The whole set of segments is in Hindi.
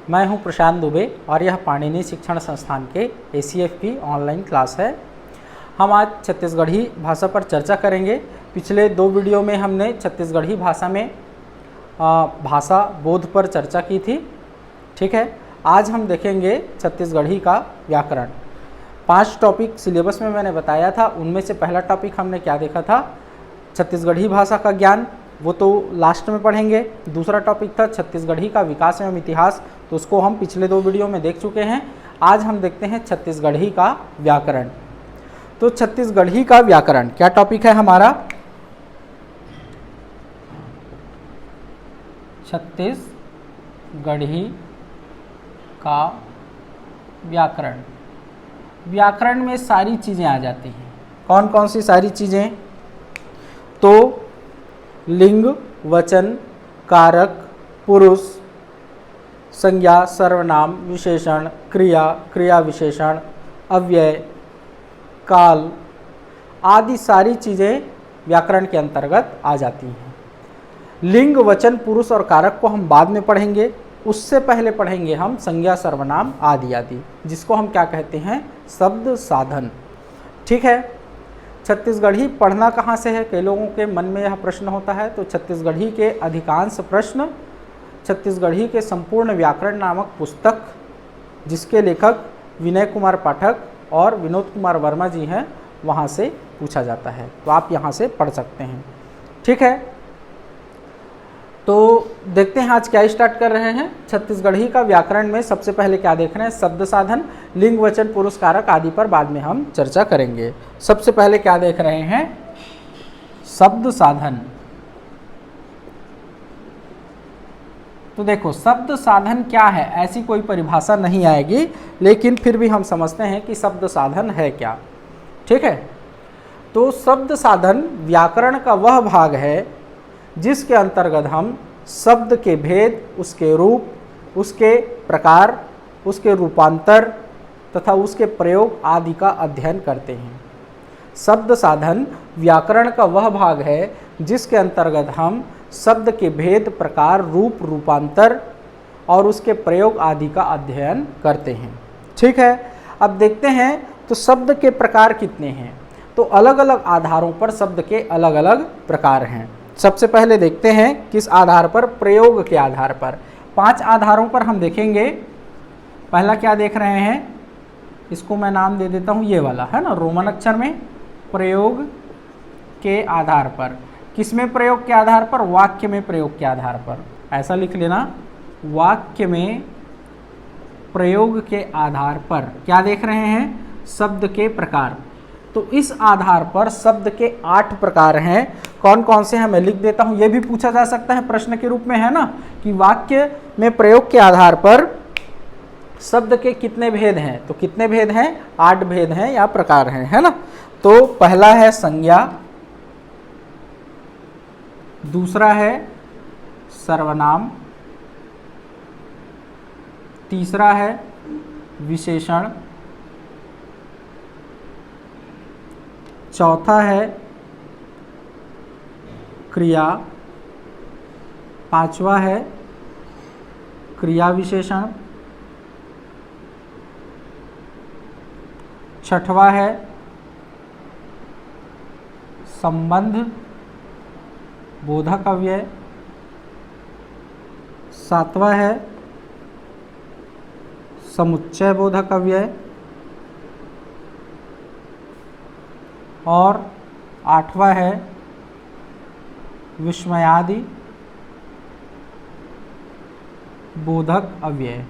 मैं हूं प्रशांत दुबे और यह पाणिनि शिक्षण संस्थान के ACF की ऑनलाइन क्लास है। हम आज छत्तीसगढ़ी भाषा पर चर्चा करेंगे। पिछले 2 वीडियो में हमने छत्तीसगढ़ी भाषा में भाषा बोध पर चर्चा की थी। ठीक है, आज हम देखेंगे छत्तीसगढ़ी का व्याकरण। 5 टॉपिक सिलेबस में मैंने बताया था, उनमें से पहला टॉपिक हमने क्या देखा था, छत्तीसगढ़ी भाषा का ज्ञान, वो तो लास्ट में पढ़ेंगे। दूसरा टॉपिक था छत्तीसगढ़ी का विकास एवं इतिहास, तो उसको हम पिछले 2 वीडियो में देख चुके हैं। आज हम देखते हैं छत्तीसगढ़ी का व्याकरण। तो छत्तीसगढ़ी का व्याकरण क्या टॉपिक है हमारा, छत्तीसगढ़ी का व्याकरण। व्याकरण में सारी चीज़ें आ जाती हैं। कौन कौन सी सारी चीज़ें, तो लिंग, वचन, कारक, पुरुष, संज्ञा, सर्वनाम, विशेषण, क्रिया, क्रिया विशेषण, अव्यय, काल आदि सारी चीज़ें व्याकरण के अंतर्गत आ जाती हैं। लिंग, वचन, पुरुष और कारक को हम बाद में पढ़ेंगे, उससे पहले पढ़ेंगे हम संज्ञा, सर्वनाम आदि आदि, जिसको हम क्या कहते हैं, शब्द साधन। ठीक है, छत्तीसगढ़ी पढ़ना कहाँ से है, कई लोगों के मन में यह प्रश्न होता है। तो छत्तीसगढ़ी के अधिकांश प्रश्न छत्तीसगढ़ी के संपूर्ण व्याकरण नामक पुस्तक, जिसके लेखक विनय कुमार पाठक और विनोद कुमार वर्मा जी हैं, वहाँ से पूछा जाता है। तो आप यहाँ से पढ़ सकते हैं। ठीक है, तो देखते हैं आज क्या स्टार्ट कर रहे हैं। छत्तीसगढ़ी का व्याकरण में सबसे पहले क्या देख रहे हैं, शब्द साधन, लिंग, वचन, पुरुष, कारक आदि पर बाद में हम चर्चा करेंगे। सबसे पहले क्या देख रहे हैं, शब्द साधन। तो देखो, शब्द साधन क्या है, ऐसी कोई परिभाषा नहीं आएगी, लेकिन फिर भी हम समझते हैं कि शब्द साधन है क्या। ठीक है, तो शब्द साधन व्याकरण का वह भाग है जिसके अंतर्गत हम शब्द के भेद, उसके रूप, उसके प्रकार, उसके रूपांतर तथा उसके प्रयोग आदि का अध्ययन करते हैं। शब्द साधन व्याकरण का वह भाग है जिसके अंतर्गत हम शब्द के भेद, प्रकार, रूप, रूपांतर और उसके प्रयोग आदि का अध्ययन करते हैं। ठीक है, अब देखते हैं तो शब्द के प्रकार कितने हैं। तो अलग अलग आधारों पर शब्द के अलग अलग प्रकार हैं। सबसे पहले देखते हैं किस आधार पर, प्रयोग के आधार पर। 5 आधारों पर हम देखेंगे। पहला क्या देख रहे हैं, इसको मैं नाम दे देता हूँ, ये वाला है ना, रोमन अक्षर में, प्रयोग के आधार पर। किसमें प्रयोग के आधार पर, वाक्य में प्रयोग के आधार पर। ऐसा लिख लेना, वाक्य में प्रयोग के आधार पर क्या देख रहे हैं, शब्द के प्रकार। तो इस आधार पर शब्द के 8 प्रकार हैं। कौन कौन से हैं मैं लिख देता हूं, यह भी पूछा जा सकता है प्रश्न के रूप में, है ना, कि वाक्य में प्रयोग के आधार पर शब्द के कितने भेद हैं। तो कितने भेद हैं, 8 भेद हैं या प्रकार हैं, है ना। तो पहला है संज्ञा, दूसरा है सर्वनाम, तीसरा है विशेषण, चौथा है क्रिया, 5वां है क्रिया विशेषण, 6वां है संबंध बोधक अव्यय, 7वां है समुच्चय बोधक अव्यय और 8वां है विस्मयादि बोधक अव्यय।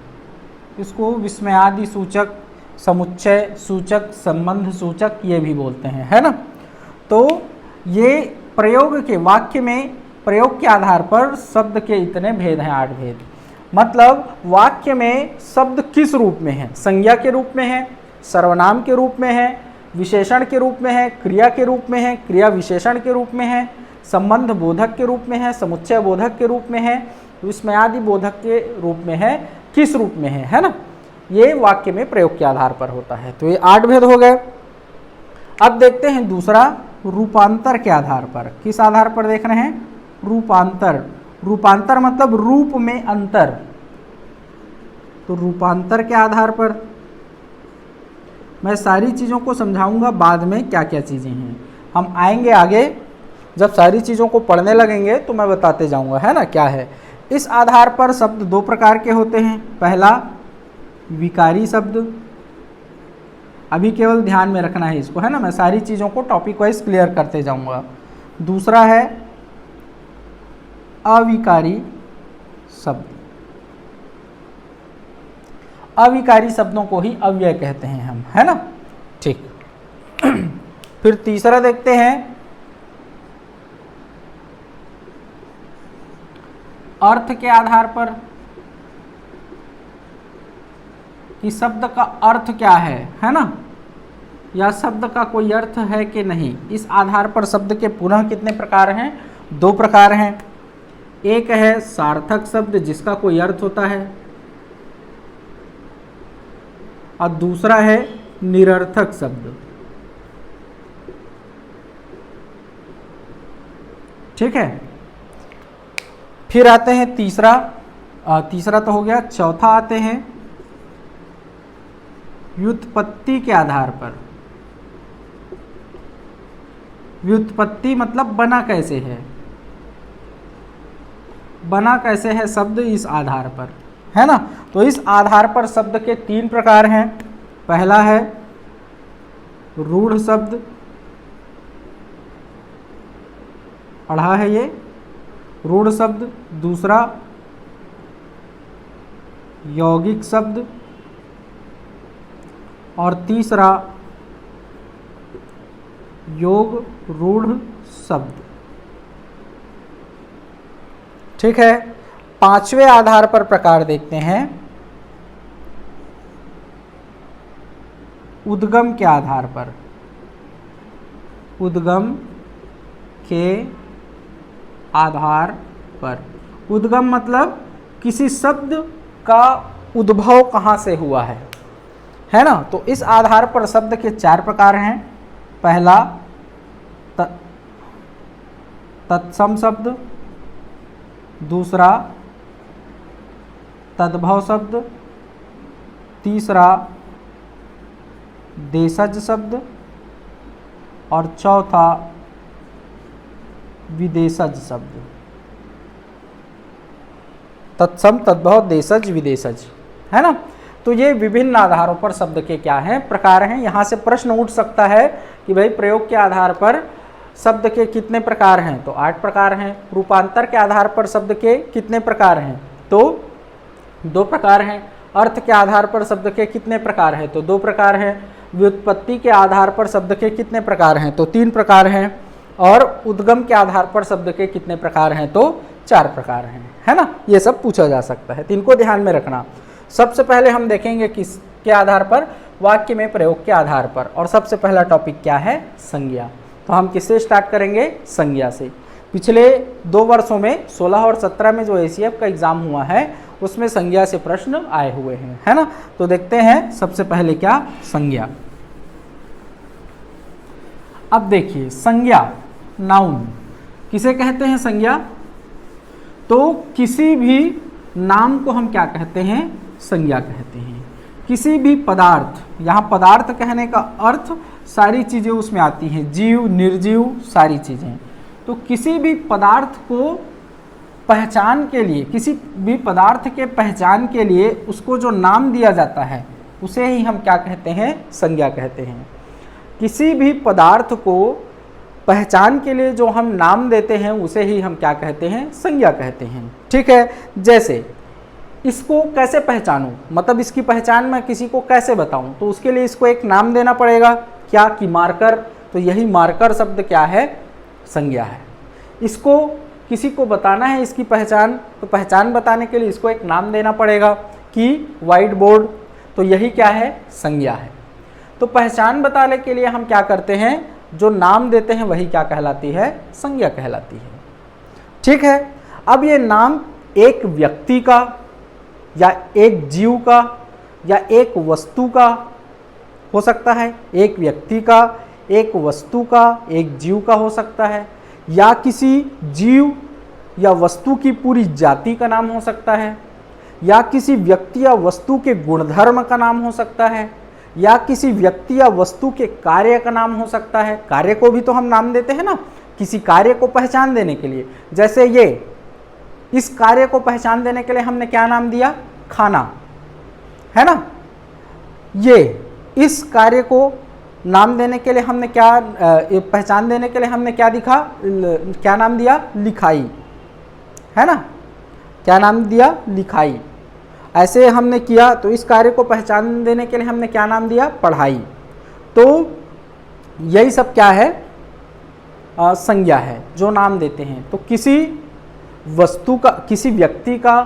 इसको विस्मयादि सूचक, समुच्चय सूचक, संबंध सूचक ये भी बोलते हैं, है ना। तो ये प्रयोग के, वाक्य में प्रयोग के आधार पर शब्द के इतने भेद हैं, 8 भेद। मतलब वाक्य में शब्द किस रूप में है, संज्ञा के रूप में है, सर्वनाम के रूप में है, विशेषण के रूप में है, क्रिया के रूप में है, क्रिया विशेषण के रूप में है, संबंध बोधक के रूप में है, समुच्चय बोधक के रूप में है, विस्मयादि बोधक के रूप में है, किस रूप में है ना। ये वाक्य में प्रयोग के आधार पर होता है। तो ये 8 भेद हो गए। अब देखते हैं दूसरा, रूपांतर के आधार पर। किस आधार पर देख रहे हैं? रूपांतर। रूपांतर मतलब रूप में अंतर। तो रूपांतर के आधार पर। मैं सारी चीज़ों को समझाऊंगा बाद में क्या क्या चीज़ें हैं, हम आएंगे आगे जब सारी चीज़ों को पढ़ने लगेंगे तो मैं बताते जाऊंगा, है ना क्या है। इस आधार पर शब्द दो प्रकार के होते हैं। पहला विकारी शब्द, अभी केवल ध्यान में रखना है इसको, है ना, मैं सारी चीज़ों को टॉपिक वाइज क्लियर करते जाऊंगा। दूसरा है अविकारी शब्द। अविकारी शब्दों को ही अव्यय कहते हैं हम, है ना, ठीक। फिर तीसरा देखते हैं अर्थ के आधार पर कि शब्द का अर्थ क्या है ना, या शब्द का कोई अर्थ है कि नहीं। इस आधार पर शब्द के पुनः कितने प्रकार हैं? दो प्रकार हैं। एक है सार्थक शब्द जिसका कोई अर्थ होता है, और दूसरा है निरर्थक शब्द। ठीक है, फिर आते हैं तीसरा तो हो गया। चौथा आते हैं व्युत्पत्ति के आधार पर। व्युत्पत्ति मतलब बना कैसे है, बना कैसे है शब्द इस आधार पर, है ना। तो इस आधार पर शब्द के तीन प्रकार हैं। पहला है रूढ़ शब्द, पढ़ा है ये रूढ़ शब्द। दूसरा यौगिक शब्द, और तीसरा योग रूढ़ शब्द। ठीक है, पांचवें आधार पर प्रकार देखते हैं उद्गम के आधार पर। उद्गम के आधार पर, उद्गम मतलब किसी शब्द का उद्भव कहाँ से हुआ है ना। तो इस आधार पर शब्द के चार प्रकार हैं। पहला तत्सम शब्द, दूसरा तद्भव शब्द, तीसरा देशज शब्द, और चौथा विदेशज शब्द। तत्सम, तद्भव, देशज, विदेशज, है ना। तो ये विभिन्न आधारों पर शब्द के क्या हैं, प्रकार हैं। यहाँ से प्रश्न उठ सकता है कि भाई प्रयोग के आधार पर शब्द के कितने प्रकार हैं, तो 8 प्रकार हैं। रूपांतर के आधार पर शब्द के कितने प्रकार हैं, तो 2 प्रकार हैं। अर्थ के आधार पर शब्द के कितने प्रकार हैं, तो 2 प्रकार हैं। व्युत्पत्ति के आधार पर शब्द के कितने प्रकार हैं, तो 3 प्रकार हैं। और उद्गम के आधार पर शब्द के कितने प्रकार हैं, तो 4 प्रकार हैं, है ना। ये सब पूछा जा सकता है, तो इनको ध्यान में रखना। सबसे पहले हम देखेंगे किसके आधार पर, वाक्य में प्रयोग के आधार पर। और सबसे पहला टॉपिक क्या है, संज्ञा। तो हम किससे स्टार्ट करेंगे, संज्ञा से। पिछले 2 वर्षों में 16 और 17 में जो ACF का एग्जाम हुआ है उसमें संज्ञा से प्रश्न आए हुए हैं, है ना। तो देखते हैं सबसे पहले क्या, संज्ञा। अब देखिए संज्ञा, नाउन किसे कहते हैं संज्ञा, तो किसी भी नाम को हम क्या कहते हैं, संज्ञा कहते हैं। किसी भी पदार्थ, यहाँ पदार्थ कहने का अर्थ सारी चीज़ें उसमें आती हैं, जीव निर्जीव सारी चीज़ें। तो किसी भी पदार्थ को पहचान के लिए, किसी भी पदार्थ के पहचान के लिए उसको जो नाम दिया जाता है उसे ही हम क्या कहते हैं, संज्ञा कहते हैं। किसी भी पदार्थ को पहचान के लिए जो हम नाम देते हैं उसे ही हम क्या कहते हैं, संज्ञा कहते हैं। ठीक है, जैसे इसको कैसे पहचानूं, मतलब इसकी पहचान मैं किसी को कैसे बताऊं, तो उसके लिए इसको एक नाम देना पड़ेगा, क्या कि मार्कर। तो यही मार्कर शब्द क्या है, संज्ञा है। इसको किसी को बताना है इसकी पहचान, तो पहचान बताने के लिए इसको एक नाम देना पड़ेगा कि व्हाइट बोर्ड, तो यही क्या है, संज्ञा है। तो पहचान बताने के लिए हम क्या करते हैं, जो नाम देते हैं वही क्या कहलाती है, संज्ञा कहलाती है। ठीक है, अब ये नाम एक व्यक्ति का या एक जीव का या एक वस्तु का हो सकता है, एक व्यक्ति का, एक वस्तु का, एक जीव का हो सकता है, या किसी जीव या वस्तु की पूरी जाति का नाम हो सकता है, या किसी व्यक्ति या वस्तु के गुणधर्म का नाम हो सकता है, या किसी व्यक्ति या वस्तु के कार्य का नाम हो सकता है। कार्य को भी तो हम नाम देते हैं ना, किसी कार्य को पहचान देने के लिए। जैसे ये, इस कार्य को पहचान देने के लिए हमने क्या नाम दिया? खाना, है ना। ये, इस कार्य को नाम देने के लिए हमने क्या, पहचान देने के लिए हमने क्या दिखा, क्या नाम दिया? लिखाई, है ना। क्या नाम दिया? लिखाई। ऐसे हमने किया, तो इस कार्य को पहचान देने के लिए हमने क्या नाम दिया? पढ़ाई। तो यही सब क्या है? संज्ञा है, जो नाम देते हैं। तो किसी वस्तु का, किसी व्यक्ति का,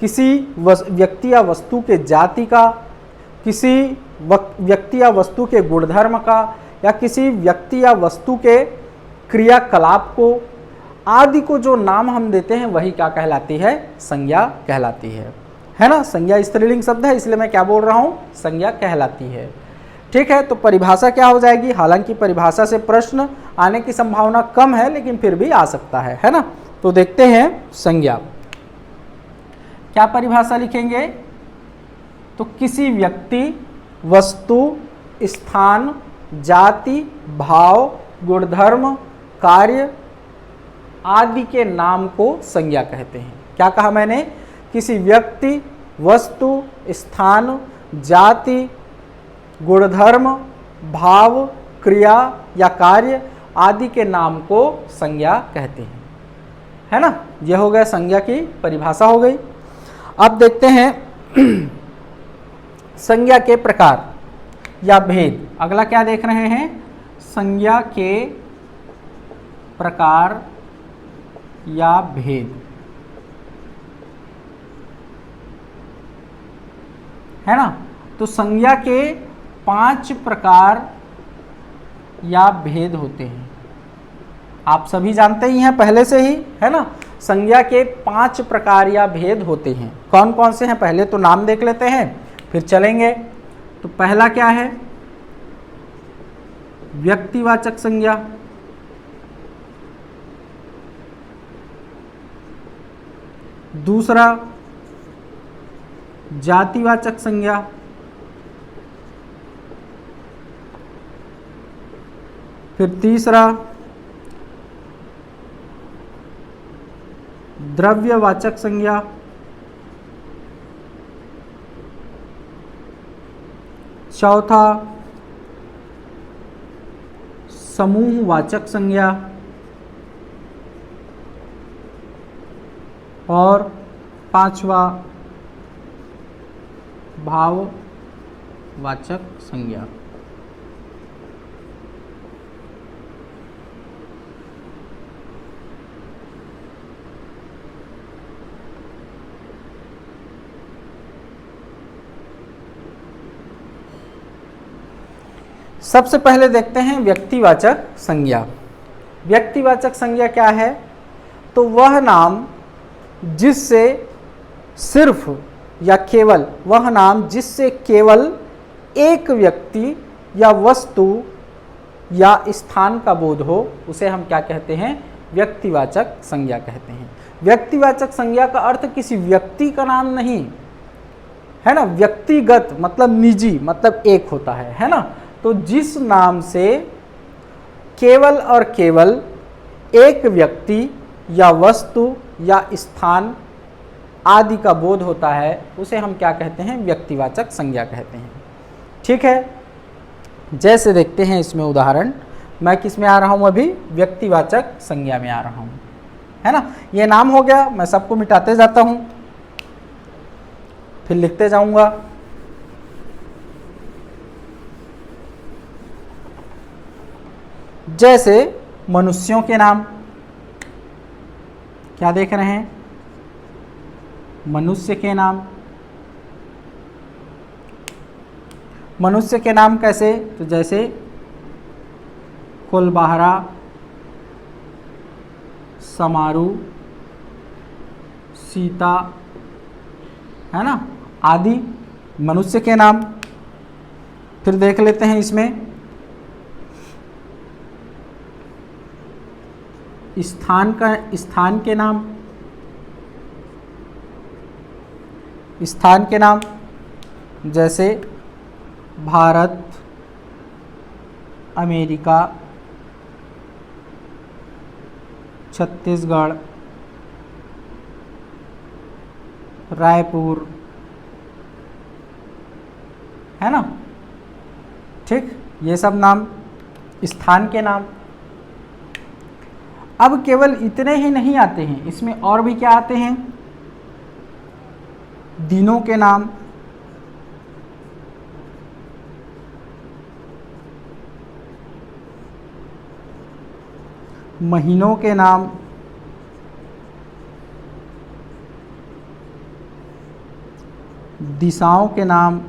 किसी व्यक्ति या वस्तु के जाति का, किसी व्यक्ति या वस्तु के गुणधर्म का, या किसी व्यक्ति या वस्तु के क्रियाकलाप को आदि को जो नाम हम देते हैं वही क्या कहलाती है? संज्ञा कहलाती है ना। संज्ञा स्त्रीलिंग शब्द है, इसलिए मैं क्या बोल रहा हूँ? संज्ञा कहलाती है। ठीक है, तो परिभाषा क्या हो जाएगी? हालांकि परिभाषा से प्रश्न आने की संभावना कम है, लेकिन फिर भी आ सकता है ना। तो देखते हैं संज्ञा, क्या परिभाषा लिखेंगे? तो किसी व्यक्ति, वस्तु, स्थान, जाति, भाव, गुणधर्म, कार्य आदि के नाम को संज्ञा कहते हैं। क्या कहा मैंने? किसी व्यक्ति, वस्तु, स्थान, जाति, गुणधर्म, भाव, क्रिया या कार्य आदि के नाम को संज्ञा कहते हैं, है ना। यह हो गया संज्ञा की परिभाषा हो गई। अब देखते हैं संज्ञा के प्रकार या भेद। अगला क्या देख रहे हैं? संज्ञा के प्रकार या भेद, है ना। तो संज्ञा के 5 प्रकार या भेद होते हैं। आप सभी जानते ही हैं पहले से ही, है ना। संज्ञा के 5 प्रकार या भेद होते हैं। कौन कौन से हैं? पहले तो नाम देख लेते हैं, फिर चलेंगे। तो पहला क्या है? व्यक्तिवाचक संज्ञा, दूसरा जातिवाचक संज्ञा, फिर तीसरा द्रव्यवाचक संज्ञा, चौथा समूहवाचक संज्ञा, और पांचवा भाववाचक संज्ञा। सबसे पहले देखते हैं व्यक्तिवाचक संज्ञा। व्यक्तिवाचक संज्ञा क्या है? तो वह नाम जिससे सिर्फ या केवल, वह नाम जिससे केवल एक व्यक्ति या वस्तु या स्थान का बोध हो, उसे हम क्या कहते हैं? व्यक्तिवाचक संज्ञा कहते हैं। व्यक्तिवाचक संज्ञा का अर्थ किसी व्यक्ति का नाम नहीं है ना। व्यक्तिगत मतलब निजी, मतलब एक होता है ना। तो जिस नाम से केवल और केवल एक व्यक्ति या वस्तु या स्थान आदि का बोध होता है, उसे हम क्या कहते हैं? व्यक्तिवाचक संज्ञा कहते हैं। ठीक है, जैसे देखते हैं इसमें उदाहरण। मैं किस में आ रहा हूं? अभी व्यक्तिवाचक संज्ञा में आ रहा हूं, है ना। ये नाम हो गया, मैं सबको मिटाते जाता हूं, फिर लिखते जाऊंगा। जैसे मनुष्यों के नाम, क्या देख रहे हैं? मनुष्य के नाम। मनुष्य के नाम कैसे? तो जैसे कुलबाहरा, समारू, सीता, है ना, आदि मनुष्य के नाम। फिर देख लेते हैं इसमें स्थान के नाम। स्थान के नाम जैसे भारत, अमेरिका, छत्तीसगढ़, रायपुर, है ना। ठीक, ये सब नाम स्थान के नाम। अब केवल इतने ही नहीं आते हैं, इसमें और भी क्या आते हैं, दिनों के नाम, महीनों के नाम, दिशाओं के नाम,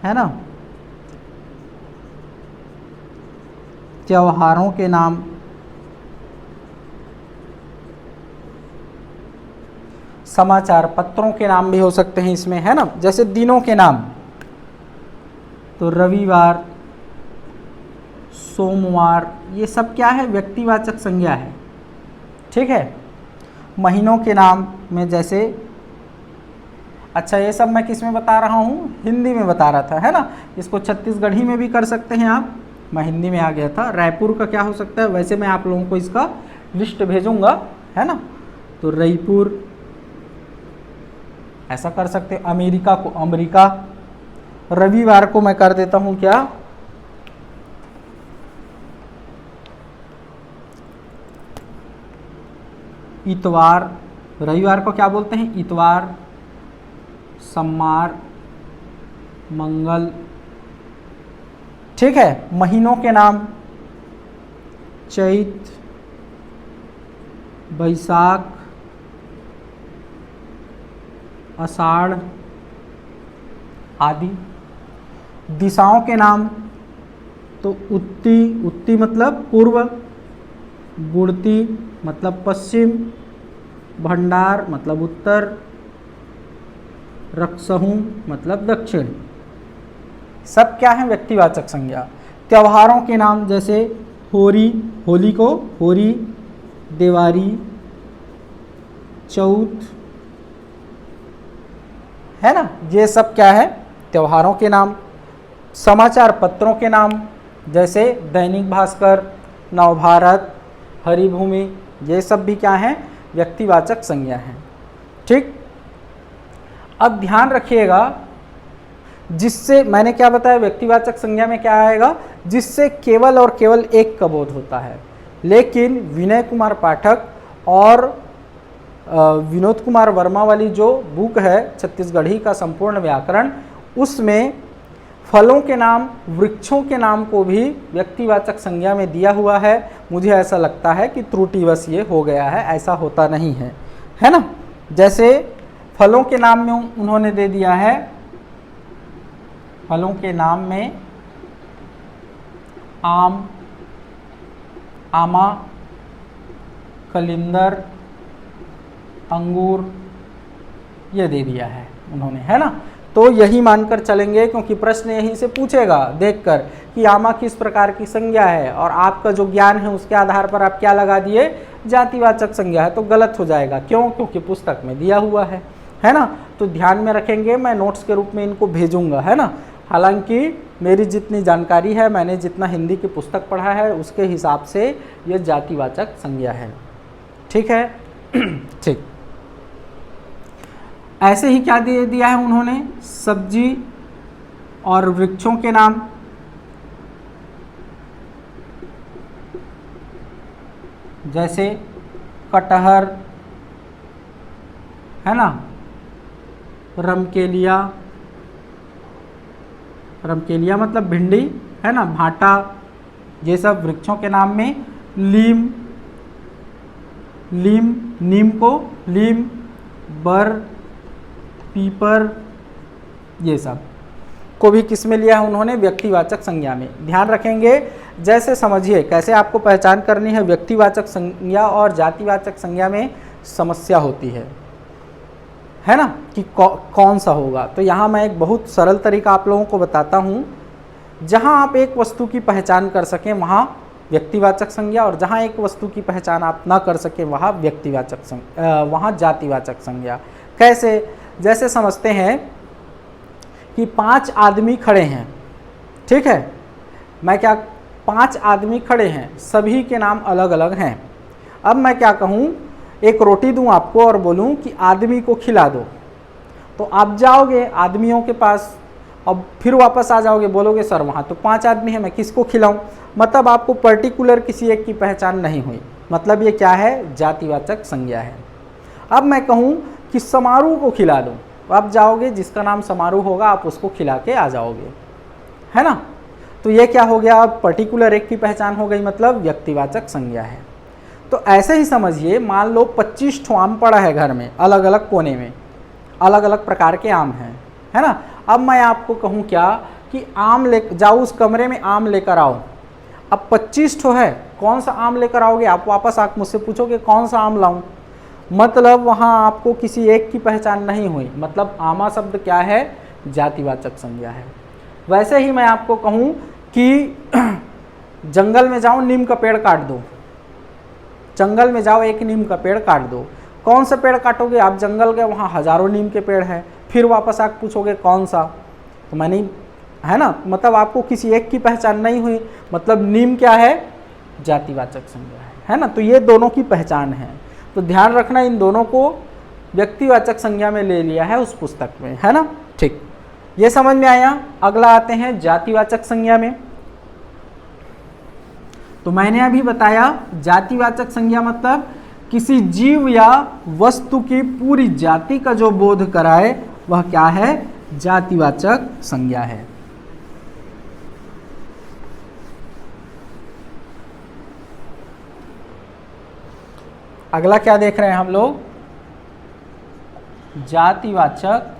है ना, त्योहारों के नाम, समाचार पत्रों के नाम भी हो सकते हैं इसमें, है ना। जैसे दिनों के नाम तो रविवार, सोमवार, ये सब क्या है, व्यक्तिवाचक संज्ञा है। ठीक है। महीनों के नाम में जैसे, अच्छा ये सब मैं किस में बता रहा हूँ, हिंदी में बता रहा था, है ना। इसको छत्तीसगढ़ी में भी कर सकते हैं आप, मैं हिंदी में आ गया था। रायपुर का क्या हो सकता है, वैसे मैं आप लोगों को इसका लिस्ट भेजूंगा, है ना। तो रायपुर ऐसा कर सकते हैं। अमेरिका को अमेरिका, रविवार को मैं कर देता हूं क्या, इतवार, रविवार को क्या बोलते हैं, इतवार, सोमवार, मंगल। ठीक है। महीनों के नाम चैत, बैसाख, आषाढ़ आदि। दिशाओं के नाम तो उत्ती, उत्ती मतलब पूर्व, गुड़ती मतलब पश्चिम, भंडार मतलब उत्तर, रक्षहू मतलब दक्षिण। सब क्या है, व्यक्तिवाचक संज्ञा। त्योहारों के नाम जैसे होली, होली को होली, दिवाली, चौथ, है ना। ये सब क्या है, त्योहारों के नाम। समाचार पत्रों के नाम जैसे दैनिक भास्कर, नवभारत, हरिभूमि, ये सब भी क्या है, व्यक्तिवाचक संज्ञा है। ठीक। अब ध्यान रखिएगा, जिससे मैंने क्या बताया, व्यक्तिवाचक संज्ञा में क्या आएगा, जिससे केवल और केवल एक का बोध होता है। लेकिन विनय कुमार पाठक और विनोद कुमार वर्मा वाली जो बुक है छत्तीसगढ़ी का संपूर्ण व्याकरण, उसमें फलों के नाम, वृक्षों के नाम को भी व्यक्तिवाचक संज्ञा में दिया हुआ है। मुझे ऐसा लगता है कि त्रुटिवश ये हो गया है, ऐसा होता नहीं है, है ना। जैसे फलों के नाम में उन्होंने दे दिया है, फलों के नाम में आम, आमा, कलिंदर, अंगूर, ये दे दिया है उन्होंने, है ना। तो यही मानकर चलेंगे, क्योंकि प्रश्न यहीं से पूछेगा देखकर कि आमा किस प्रकार की संज्ञा है, और आपका जो ज्ञान है उसके आधार पर आप क्या लगा दिए, जातिवाचक संज्ञा है, तो गलत हो जाएगा। क्यों, क्योंकि पुस्तक में दिया हुआ है ना। तो ध्यान में रखेंगे, मैं नोट्स के रूप में इनको भेजूंगा, है ना। हालांकि मेरी जितनी जानकारी है, मैंने जितना हिंदी की पुस्तक पढ़ा है, उसके हिसाब से ये जातिवाचक संज्ञा है। ठीक है। ठीक। ऐसे ही क्या दे दिया है उन्होंने, सब्जी और वृक्षों के नाम जैसे कटहर, है ना, रमकेलिया, रमकेलिया मतलब भिंडी, है ना, भाटा, ये सब वृक्षों के नाम में। लीम, लीम, नीम को लीम, बर, पीपर, ये सब को भी किस में लिया है उन्होंने, व्यक्तिवाचक संज्ञा में। ध्यान रखेंगे, जैसे समझिए कैसे आपको पहचान करनी है, व्यक्तिवाचक संज्ञा और जातिवाचक संज्ञा में समस्या होती है ना, कि कौन सा होगा। तो यहाँ मैं एक बहुत सरल तरीका आप लोगों को बताता हूँ, जहाँ आप एक वस्तु की पहचान कर सकें वहाँ व्यक्तिवाचक संज्ञा, और जहाँ एक वस्तु की पहचान आप ना कर सके वहाँ वहाँ जातिवाचक संज्ञा। कैसे? जैसे समझते हैं कि 5 आदमी खड़े हैं, ठीक है, मैं क्या 5 आदमी खड़े हैं, सभी के नाम अलग अलग हैं। अब मैं क्या कहूँ, एक रोटी दूँ आपको और बोलूँ कि आदमी को खिला दो, तो आप जाओगे आदमियों के पास, अब फिर वापस आ जाओगे, बोलोगे सर वहाँ तो 5 आदमी हैं, मैं किसको खिलाऊं? मतलब आपको पर्टिकुलर किसी एक की पहचान नहीं हुई, मतलब ये क्या है? जातिवाचक संज्ञा है। अब मैं कहूँ कि समारोह को खिला दो, तो आप जाओगे, जिसका नाम समारोह होगा आप उसको खिला के आ जाओगे, है ना। तो ये क्या हो गया? अब पर्टिकुलर एक की पहचान हो गई, मतलब व्यक्तिवाचक संज्ञा है। तो ऐसे ही समझिए, मान लो 25 ठो आम पड़ा है घर में, अलग अलग कोने में अलग अलग प्रकार के आम हैं, है ना। अब मैं आपको कहूँ क्या कि आम ले जाओ, उस कमरे में आम लेकर आओ। अब 25 ठो है, कौन सा आम लेकर आओगे? आप वापस आप मुझसे पूछोगे कौन सा आम लाऊं, मतलब वहाँ आपको किसी एक की पहचान नहीं हुई, मतलब आमा शब्द क्या है? जातिवाचक संज्ञा है। वैसे ही मैं आपको कहूँ कि जंगल में जाओ, नीम का पेड़ काट दो, जंगल में जाओ, एक नीम का पेड़ काट दो, कौन सा पेड़ काटोगे? आप जंगल गए, वहाँ हजारों नीम के पेड़ हैं, फिर वापस आप पूछोगे कौन सा, तो मैं नहीं, है ना, मतलब आपको किसी एक की पहचान नहीं हुई, मतलब नीम क्या है? जातिवाचक संज्ञा है ना। तो ये दोनों की पहचान है, तो ध्यान रखना, इन दोनों को व्यक्तिवाचक संज्ञा में ले लिया है उस पुस्तक में, है ना। ठीक, ये समझ में आया। अगला आते हैं जातिवाचक संज्ञा में। तो मैंने अभी बताया जातिवाचक संज्ञा मतलब किसी जीव या वस्तु की पूरी जाति का जो बोध कराए वह क्या है? जातिवाचक संज्ञा है। अगला क्या देख रहे हैं हम लोग? जातिवाचक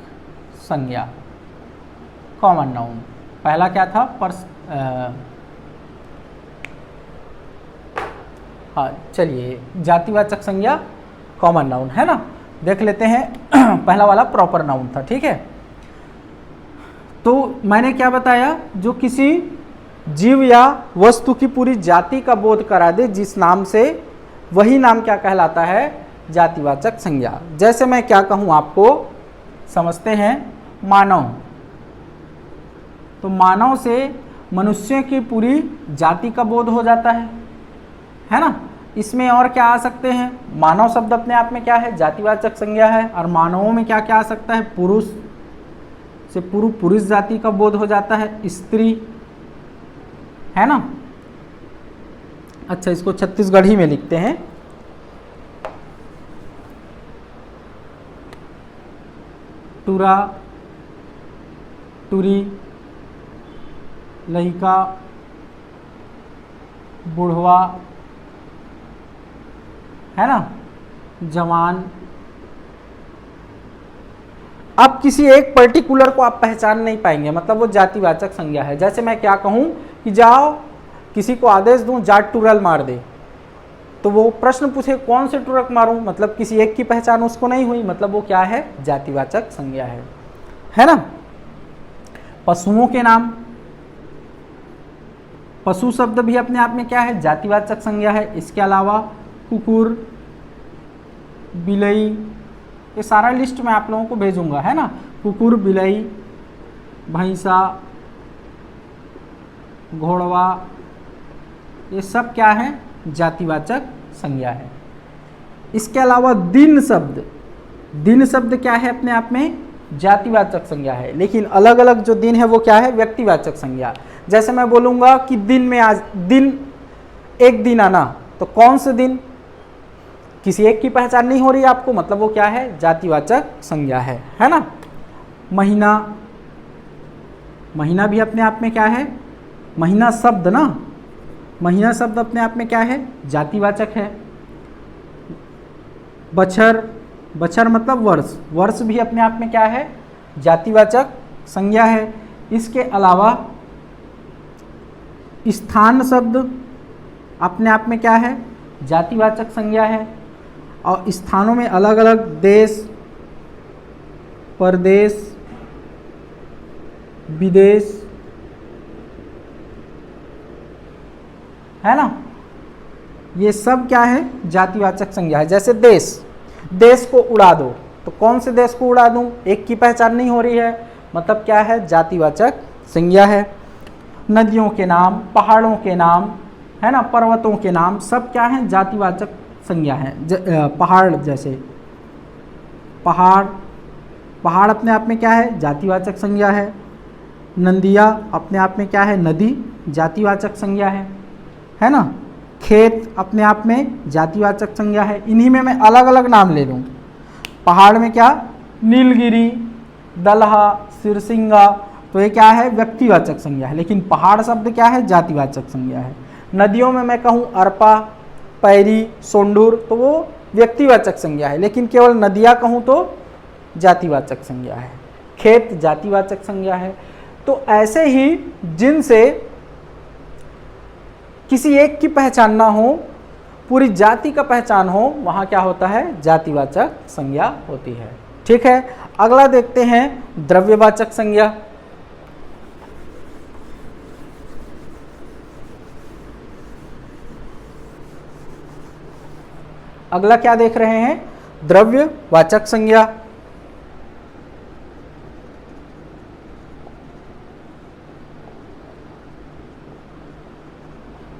संज्ञा, कॉमन नाउन। पहला क्या था? हाँ चलिए, जातिवाचक संज्ञा कॉमन नाउन, है ना। देख लेते हैं पहला वाला प्रॉपर नाउन था, ठीक है। तो मैंने क्या बताया? जो किसी जीव या वस्तु की पूरी जाति का बोध करा दे जिस नाम से, वही नाम क्या कहलाता है? जातिवाचक संज्ञा। जैसे मैं क्या कहूँ आपको, समझते हैं, मानव। तो मानव से मनुष्य की पूरी जाति का बोध हो जाता है ना। इसमें और क्या आ सकते हैं? मानव शब्द अपने आप में क्या है? जातिवाचक संज्ञा है। और मानवों में क्या क्या आ सकता है? पुरुष से पूरी पुरुष जाति का बोध हो जाता है, स्त्री, है ना। अच्छा, इसको छत्तीसगढ़ी में लिखते हैं। टुरा, टुरी, लड़का, बुढ़वा, है ना, जवान। अब किसी एक पर्टिकुलर को आप पहचान नहीं पाएंगे, मतलब वो जातिवाचक संज्ञा है। जैसे मैं क्या कहूँ कि जाओ, किसी को आदेश दूं जाट टुरल मार दे, तो वो प्रश्न पूछे कौन से टुरक मारूं, मतलब किसी एक की पहचान उसको नहीं हुई, मतलब वो क्या है? जातिवाचक संज्ञा है ना। पशुओं के नाम, पशु शब्द भी अपने आप में क्या है? जातिवाचक संज्ञा है। इसके अलावा कुकुर, बिलई, ये सारा लिस्ट मैं आप लोगों को भेजूंगा, है ना। कुकुर, बिलई, भैंसा, घोड़वा, ये सब क्या है? जातिवाचक संज्ञा है। इसके अलावा दिन शब्द, दिन शब्द क्या है? अपने आप में जातिवाचक संज्ञा है, लेकिन अलग अलग जो दिन है वो क्या है? व्यक्तिवाचक संज्ञा। जैसे मैं बोलूँगा कि दिन में आज, दिन, एक दिन आना, तो कौन से दिन? किसी एक की पहचान नहीं हो रही आपको, मतलब वो क्या है? जातिवाचक संज्ञा है ना। महीना, महीना भी अपने आप में क्या है? महीना शब्द ना, महीना शब्द अपने आप में क्या है? जातिवाचक है। बछर, बछर मतलब वर्ष, वर्ष भी अपने आप में क्या है? जातिवाचक संज्ञा है। इसके अलावा स्थान शब्द अपने आप में क्या है? जातिवाचक संज्ञा है। और स्थानों में अलग अलग देश, प्रदेश, विदेश, है ना, ये सब क्या है, जातिवाचक संज्ञा है। जैसे देश, देश को उड़ा दो, तो कौन से देश को उड़ा दूं, एक की पहचान नहीं हो रही है, मतलब क्या है, जातिवाचक संज्ञा है। नदियों के नाम, पहाड़ों के नाम, है ना, पर्वतों के नाम, सब क्या है, जातिवाचक संज्ञा है। पहाड़, जैसे पहाड़, पहाड़ अपने आप में क्या है, जातिवाचक संज्ञा है। नदियाँ अपने आप में क्या है, नदी, जातिवाचक संज्ञा है ना। खेत अपने आप में जातिवाचक संज्ञा है। इन्हीं में मैं अलग अलग नाम ले लूँ, पहाड़ में क्या, नीलगिरी, दलहा, सिरसिंगा, तो ये क्या है, व्यक्तिवाचक संज्ञा है, लेकिन पहाड़ शब्द क्या है, जातिवाचक संज्ञा है। नदियों में मैं कहूँ अरपा, पैरी, सोंडूर, तो वो व्यक्तिवाचक संज्ञा है, लेकिन केवल नदियाँ कहूँ तो जातिवाचक संज्ञा है। खेत जातिवाचक संज्ञा है। तो ऐसे ही जिनसे किसी एक की पहचान ना हो, पूरी जाति का पहचान हो, वहाँ क्या होता है, जातिवाचक संज्ञा होती है। ठीक है, अगला देखते हैं द्रव्यवाचक संज्ञा। अगला क्या देख रहे हैं, द्रव्यवाचक संज्ञा।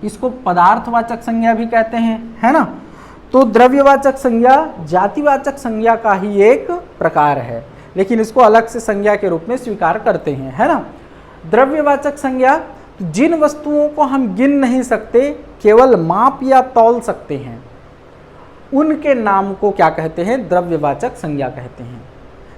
इसको पदार्थवाचक संज्ञा भी कहते हैं, है ना। तो द्रव्यवाचक संज्ञा जातिवाचक संज्ञा का ही एक प्रकार है, लेकिन इसको अलग से संज्ञा के रूप में स्वीकार करते हैं, है ना। द्रव्यवाचक संज्ञा, जिन वस्तुओं को हम गिन नहीं सकते, केवल माप या तौल सकते हैं, उनके नाम को क्या कहते हैं, द्रव्यवाचक संज्ञा कहते हैं।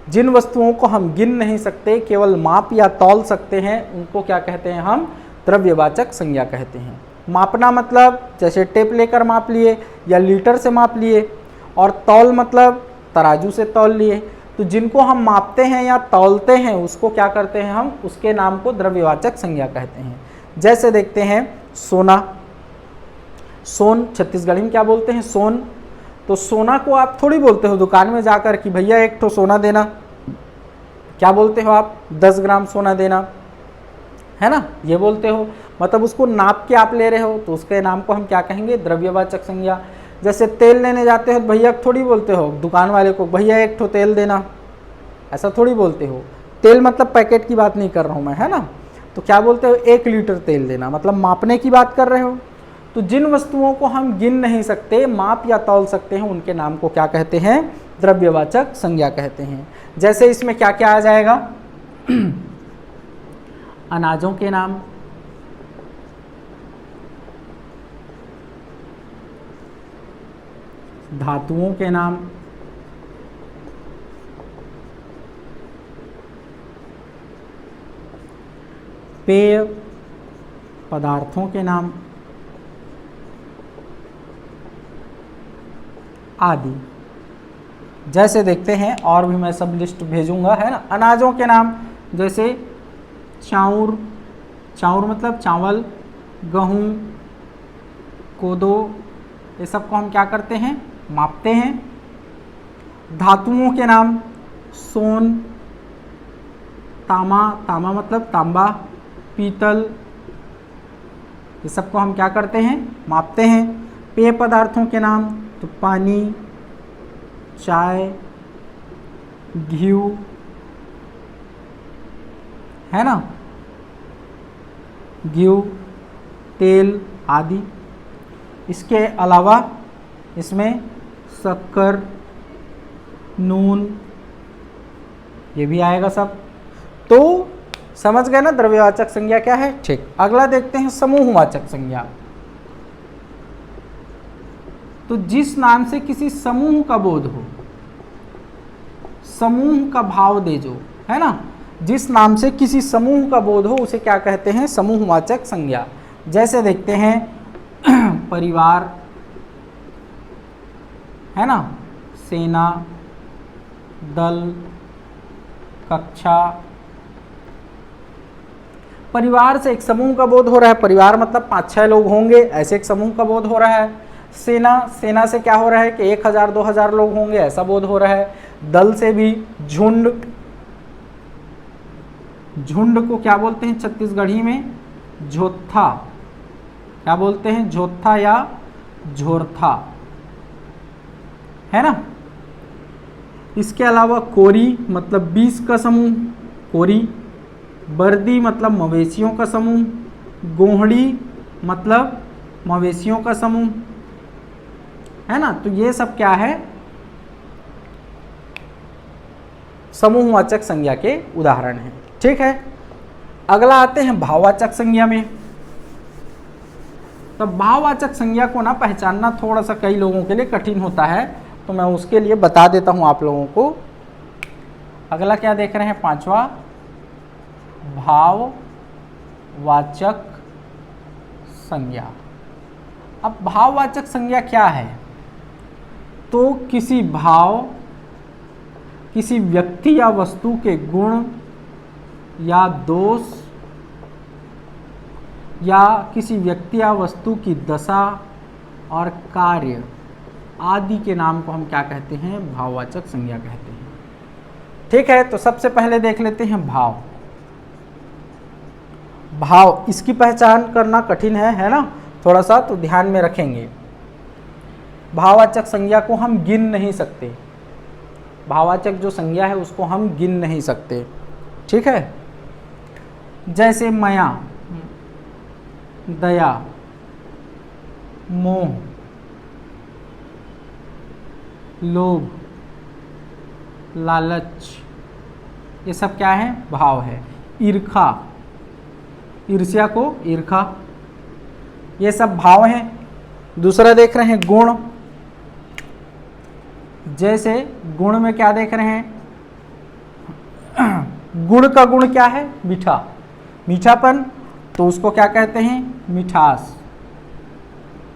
जिन वस्तुओं को हम गिन नहीं सकते, केवल माप या तौल सकते हैं, उनको क्या कहते हैं, हम द्रव्यवाचक संज्ञा कहते हैं। मापना मतलब जैसे टेप लेकर माप लिए या लीटर से माप लिए, और तौल मतलब तराजू से तौल लिए। तो जिनको हम मापते हैं या तौलते हैं, उसको क्या करते हैं हम, उसके नाम को द्रव्यवाचक संज्ञा कहते हैं। जैसे देखते हैं सोना, सोन छत्तीसगढ़ी में क्या बोलते हैं, सोन। तो सोना को आप थोड़ी बोलते हो दुकान में जाकर कि भैया एक ठो सोना देना, क्या बोलते हो आप, 10 ग्राम सोना देना, है ना, ये बोलते हो, मतलब उसको नाप के आप ले रहे हो, तो उसके नाम को हम क्या कहेंगे, द्रव्यवाचक संज्ञा। जैसे तेल लेने जाते हो तो भैया थोड़ी बोलते हो दुकान वाले को, भैया एक ठो तेल देना, ऐसा थोड़ी बोलते हो। तेल मतलब पैकेट की बात नहीं कर रहा हूँ मैं, है ना। तो क्या बोलते हो, 1 लीटर तेल देना, मतलब मापने की बात कर रहे हो। तो जिन वस्तुओं को हम गिन नहीं सकते, माप या तौल सकते हैं, उनके नाम को क्या कहते हैं, द्रव्यवाचक संज्ञा कहते हैं। जैसे इसमें क्या क्या आ जाएगा, अनाजों के नाम, धातुओं के नाम, पेय पदार्थों के नाम आदि। जैसे देखते हैं, और भी मैं सब लिस्ट भेजूंगा, है ना। अनाजों के नाम जैसे चाउर, चाउर मतलब चावल, गेहूँ, कोदो, ये सब को हम क्या करते हैं, मापते हैं। धातुओं के नाम सोन, तामा, तामा मतलब तांबा, पीतल, ये सब को हम क्या करते हैं, मापते हैं। पेय पदार्थों के नाम तो पानी, चाय, घी, है ना, घी, तेल आदि। इसके अलावा इसमें शक्कर, नून, ये भी आएगा सब। तो समझ गए ना द्रव्यवाचक संज्ञा क्या है। ठीक, अगला देखते हैं समूहवाचक संज्ञा। तो जिस नाम से किसी समूह का बोध हो, समूह का भाव दे जो, है ना, जिस नाम से किसी समूह का बोध हो, उसे क्या कहते हैं, समूहवाचक संज्ञा। जैसे देखते हैं परिवार, है ना, सेना, दल, कक्षा। परिवार से एक समूह का बोध हो रहा है, परिवार मतलब 5-6 लोग होंगे, ऐसे एक समूह का बोध हो रहा है। सेना, सेना से क्या हो रहा है कि 1000-2000 लोग होंगे, ऐसा बोध हो रहा है। दल से भी झुंड, झुंड को क्या बोलते हैं छत्तीसगढ़ी में, झोत्था, क्या बोलते हैं, झोत्था या झोरथा, है ना। इसके अलावा कोरी मतलब 20 का समूह, कोरी। बर्दी मतलब मवेशियों का समूह। गोहड़ी मतलब मवेशियों का समूह, है ना। तो ये सब क्या है, समूहवाचक संज्ञा के उदाहरण हैं। ठीक है, अगला आते हैं भाववाचक संज्ञा में। तो भाववाचक संज्ञा को ना पहचानना थोड़ा सा कई लोगों के लिए कठिन होता है, तो मैं उसके लिए बता देता हूं आप लोगों को। अगला क्या देख रहे हैं, 5वां, भाववाचक संज्ञा। अब भाववाचक संज्ञा क्या है, तो किसी भाव, किसी व्यक्ति या वस्तु के गुण या दोष, या किसी व्यक्ति या वस्तु की दशा और कार्य आदि के नाम को हम क्या कहते हैं, भाववाचक संज्ञा कहते हैं। ठीक है, तो सबसे पहले देख लेते हैं भाव। भाव, इसकी पहचान करना कठिन है ना, थोड़ा सा तो ध्यान में रखेंगे। भाववाचक संज्ञा को हम गिन नहीं सकते, भाववाचक जो संज्ञा है उसको हम गिन नहीं सकते। ठीक है, जैसे माया, दया, मोह, लोभ, लालच, ये सब क्या है, भाव है। ईर्खा, ईर्ष्या को ईर्खा, ये सब भाव हैं। दूसरा देख रहे हैं गुण। जैसे गुण में क्या देख रहे हैं, गुण का गुण क्या है, मीठा, मीठापन, तो उसको क्या कहते हैं, मिठास।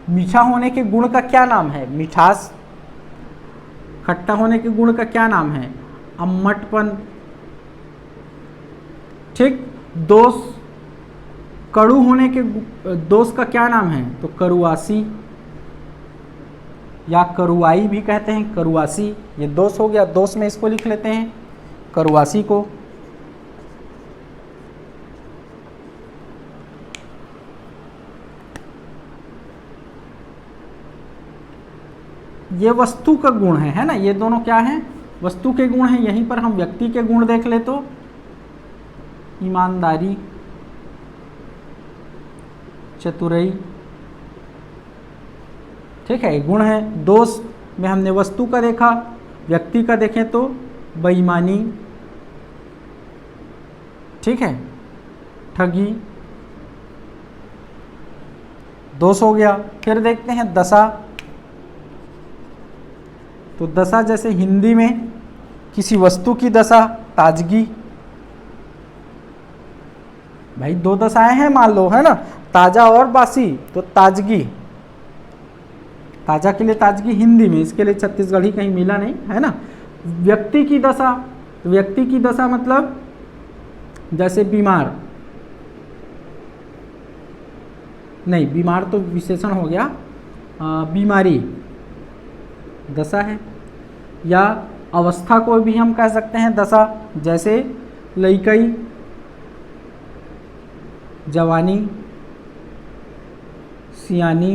मीठा होने के गुण का क्या नाम है, मिठास। खट्टा होने के गुण का क्या नाम है, अम्मटपन। ठीक, दोष, कड़ू होने के दोष का क्या नाम है, तो करुआसी या करुआई भी कहते हैं, करुआसी। ये दोष हो गया, दोष में इसको लिख लेते हैं, करुआसी को। ये वस्तु का गुण है ना, ये दोनों क्या हैं, वस्तु के गुण हैं। यहीं पर हम व्यक्ति के गुण देख ले तो ईमानदारी, चतुराई, ठीक है, गुण है। दोष में हमने वस्तु का देखा, व्यक्ति का देखें तो बेईमानी, ठीक है, ठगी, दोष हो गया। फिर देखते हैं दशा। तो दशा जैसे हिंदी में किसी वस्तु की दशा, ताजगी। भाई दो दशाएं हैं मान लो, है ना, ताजा और बासी, तो ताजगी। ताजा के लिए ताजगी हिंदी में, इसके लिए छत्तीसगढ़ी कहीं मिला नहीं, है ना। व्यक्ति की दशा, तो व्यक्ति की दशा मतलब जैसे बीमार, नहीं बीमार तो विशेषण हो गया, बीमारी दशा है। या अवस्था को भी हम कह सकते हैं दशा, जैसे लइकई, जवानी, सियानी,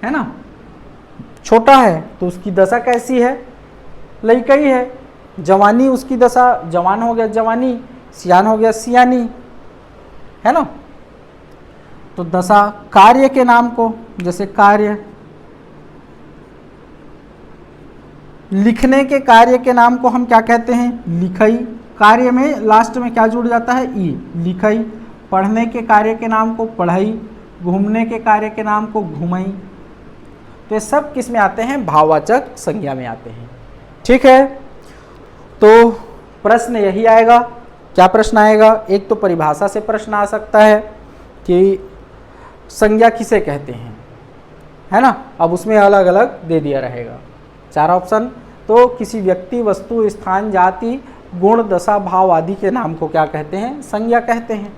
है ना। छोटा है तो उसकी दशा कैसी है, लइकई है। जवानी उसकी दशा, जवान हो गया जवानी, सियान हो गया सियानी, है ना। तो दशा। कार्य के नाम को, जैसे कार्य, लिखने के कार्य के नाम को हम क्या कहते हैं, लिखई। कार्य में लास्ट में क्या जुड़ जाता है, ई, लिखई। पढ़ने के कार्य के नाम को पढ़ाई, घूमने के कार्य के नाम को घुमई। तो ये सब किस में आते हैं, भाववाचक संज्ञा में आते हैं। ठीक है, तो प्रश्न यही आएगा। क्या प्रश्न आएगा, एक तो परिभाषा से प्रश्न आ सकता है कि संज्ञा किसे कहते हैं, है ना। अब उसमें अलग अलग दे दिया रहेगा 4 ऑप्शन। तो किसी व्यक्ति, वस्तु, स्थान, जाति, गुण, दशा, भाव आदि के नाम को क्या कहते हैं, संज्ञा कहते हैं।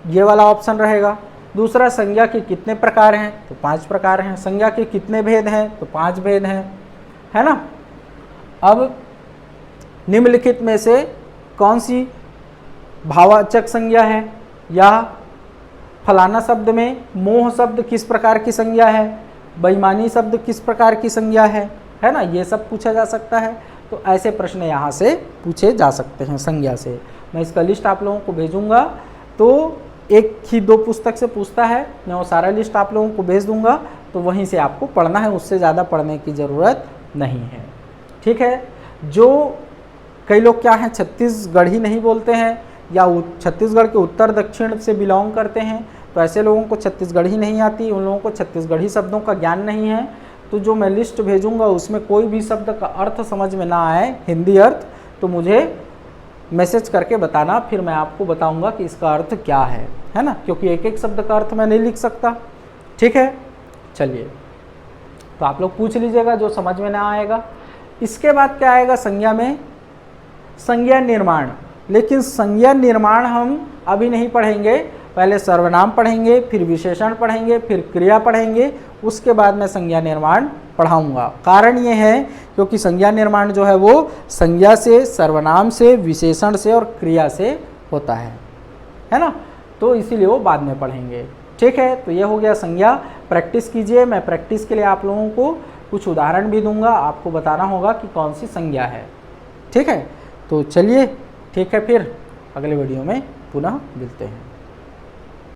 ये वाला ऑप्शन रहेगा। दूसरा, संज्ञा के कितने प्रकार हैं, तो 5 प्रकार हैं। संज्ञा के कितने भेद हैं, तो 5 भेद हैं, है ना। अब निम्नलिखित में से कौन सी भाववाचक संज्ञा है या फलाना शब्द में मोह शब्द किस प्रकार की संज्ञा है, बेईमानी शब्द किस प्रकार की संज्ञा है ना, ये सब पूछा जा सकता है। तो ऐसे प्रश्न यहाँ से पूछे जा सकते हैं संज्ञा से। मैं इसका लिस्ट आप लोगों को भेजूंगा, तो एक ही 2 पुस्तक से पूछता है, मैं वो सारा लिस्ट आप लोगों को भेज दूंगा, तो वहीं से आपको पढ़ना है, उससे ज़्यादा पढ़ने की ज़रूरत नहीं है। ठीक है। जो कई लोग क्या हैं, छत्तीसगढ़ी नहीं बोलते हैं या छत्तीसगढ़ के उत्तर दक्षिण से बिलोंग करते हैं, तो ऐसे लोगों को छत्तीसगढ़ी नहीं आती, उन लोगों को छत्तीसगढ़ी शब्दों का ज्ञान नहीं है। तो जो मैं लिस्ट भेजूंगा उसमें कोई भी शब्द का अर्थ समझ में ना आए, हिंदी अर्थ, तो मुझे मैसेज करके बताना, फिर मैं आपको बताऊंगा कि इसका अर्थ क्या है ना, क्योंकि एक एक शब्द का अर्थ मैं नहीं लिख सकता। ठीक है। चलिए, तो आप लोग पूछ लीजिएगा जो समझ में ना आएगा। इसके बाद क्या आएगा संज्ञा में, संज्ञा निर्माण। लेकिन संज्ञा निर्माण हम अभी नहीं पढ़ेंगे, पहले सर्वनाम पढ़ेंगे, फिर विशेषण पढ़ेंगे, फिर क्रिया पढ़ेंगे, उसके बाद मैं संज्ञा निर्माण पढ़ाऊंगा। कारण ये है क्योंकि संज्ञा निर्माण जो है वो संज्ञा से, सर्वनाम से, विशेषण से और क्रिया से होता है ना, तो इसीलिए वो बाद में पढ़ेंगे। ठीक है। तो ये हो गया संज्ञा। प्रैक्टिस कीजिए, मैं प्रैक्टिस के लिए आप लोगों को कुछ उदाहरण भी दूंगा, आपको बताना होगा कि कौन सी संज्ञा है। ठीक है। तो चलिए, ठीक है, फिर अगले वीडियो में पुनः मिलते हैं।